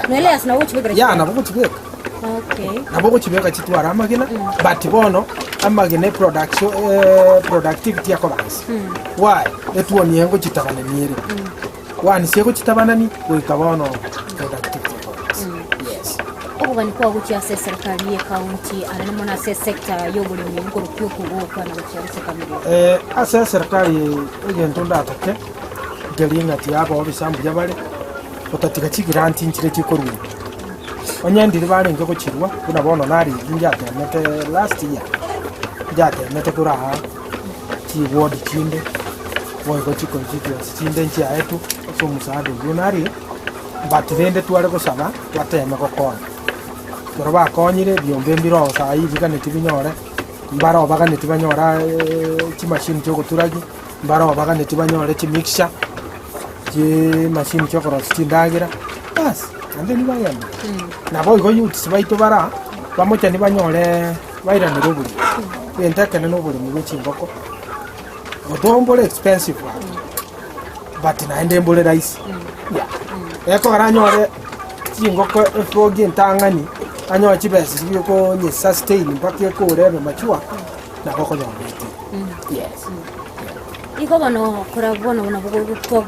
na ile yasina uchibekera ya nabo kuchibeka okay nabo kuchibeka chitwara magina but bono amagine production productivity yako basi why etwoni yengo chitabana niere wani seko chitabana ni wikabono productivity yes obugani kwa guchi ase serikali ya county anana mona ase sector y'obulimi ngoro kyokugoka na guchi kamere ase serikali egento ndatoke gelinga tiabo obisambu jabale otatika chigiranti nchire chikorwa onyandire barenge gochirwa kuna bono nari njatemete last year njatemete kuraha chiwodi chinde boy gochiko chinde nchia yetu so musado gunari batirende twale gosaba twateme gokona toroba konyire biombe mbiro sai jikane tibinyore mbaro bagane tibanyora chi machine cyo guturagi mbaro bagane tibanyore chi mixture chi machine cyo koro stindagira bas ande ni bayamba na boy go youth baito bara bamocha ni banyore baira ni rubuli entaka no buli mu chingoko odombole expensive but na ende mbole rice eko garanyore chingoko efrogi entangani anyo chibesi biko ni sustain mpaka ko rebe machua na boko nyomete yes iko bano korabona bona boko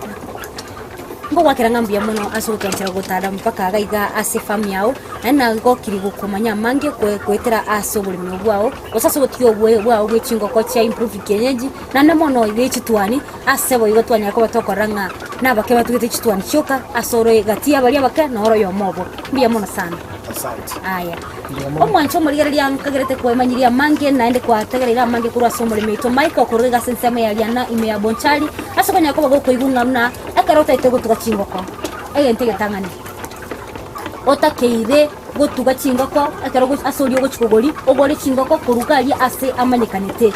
ngo wakira ngambia muno asukentera gutada mpaka agaiga ase fam yao na ngo kiri gukomanya mange kwetera aso buli mugwao osasa gutyo bwao gwichingo ko cha improve kienyeji na namono ile chitwani asebo igotwanya ko batokoranga na bake batugite chitwani choka asoro gatia bali abake na oro yo mobo mbia muno sana aya omwancho murigereria nkagerete ko emanyiria mange naende kwa tegerera mange kurwa somo limito Michael korega sensema yaliana ime ya bonchali asokonya ko bago koigunga na akarota itego tukachingoko egentege tangani otakeire gotuga chingoko akarogo asorio go chikogori ogore chingoko kurukali ase amanyikanete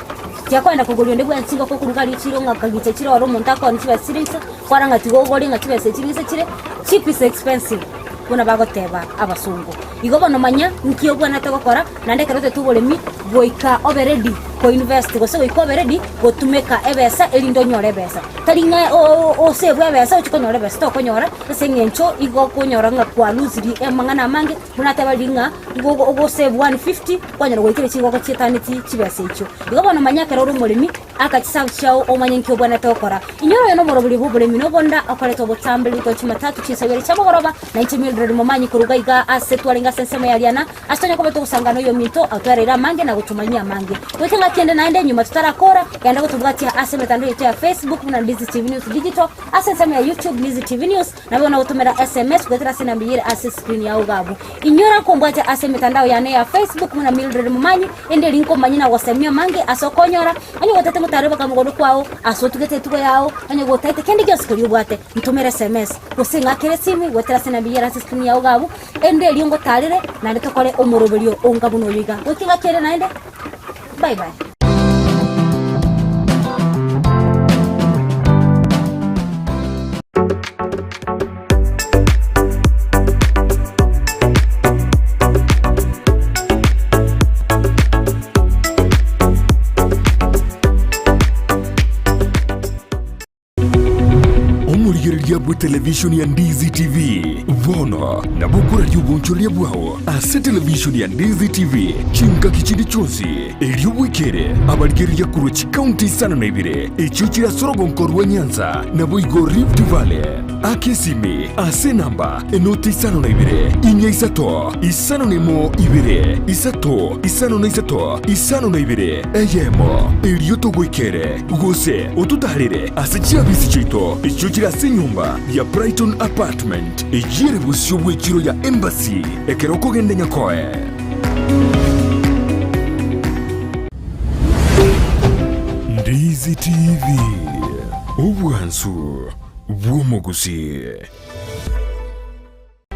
tyakwenda kugolio ndego chingoko kurukali chiro ngakagiche chiro aro montako nchiba sirinsa kwaranga tigogori ngachiba sechirise chire cheap is expensive kuna bagoteba abasungu igobo no manya nkio bwana tagokora nande karote tugolemi goika overready ko invest go so iko overready go tumeka ebesa elindo nyore besa taringa o se bwa besa uchiko nyore besa to konyora sengencho igo konyora nga kwa luziri emangana mange muna tabalinga go save 150 kwanyara goikire chingo ko chitaniti chibesa icho igobo no manya karoro mulimi akachisa chao o manya nkio bwana tagokora inyoro yo no morobuli bubulemi no bonda akoleto botambeli to chimatatu chisabere chamogoroba na ichimildred momanyi kurugaiga asetwalinga sensema yaliana astonya ko beto sangano yo mito atwarira mange na gutumanyia mange wetanga kiende naende nyuma tutarakora yanda kutugatia ase mitandao yetu ya Facebook na Ndizi TV News Digital ase sema ya YouTube Ndizi TV News na wewe unatumira SMS kwetera sina mbiyere ase screen ya ugabu inyora kombwacha ase mitandao ya Facebook na Mildred Mumanyi ende linko manyina wasemia mange asokonyora anyo gotete mutareba kamugodo kwao asotugete tuko yao anyo gotete kendi kyo skuri bwate ntumira SMS kusinga keresimi wetera sina mbiyere ase screen ya ugabu ende lingo talire na ndetokole omoroberio ongabu no yiga ukiga kere naende bye bye. Bwa television ya Ndizi TV vono na bukura ry'ubunchuri bwawo ase television ya Ndizi TV chinga kichindi chozi ery'ubwikere abarigeriya kuruchi county sana na ibire echuchira sorogonkorwa Nyanza na boigo Rift Valley akesimi ase namba enoti isano na ibire inya isato isano nemo ibire isato isano na isato isano na ibire eyemo eryoto gwikere gose ututarire ase chiabisi chito echuchira se nyumba ya Brighton Apartment ejire busyo bwekiro ya Embassy ekeroko gende nyakoe Ndizi TV ubwansu bw'omu Gusii.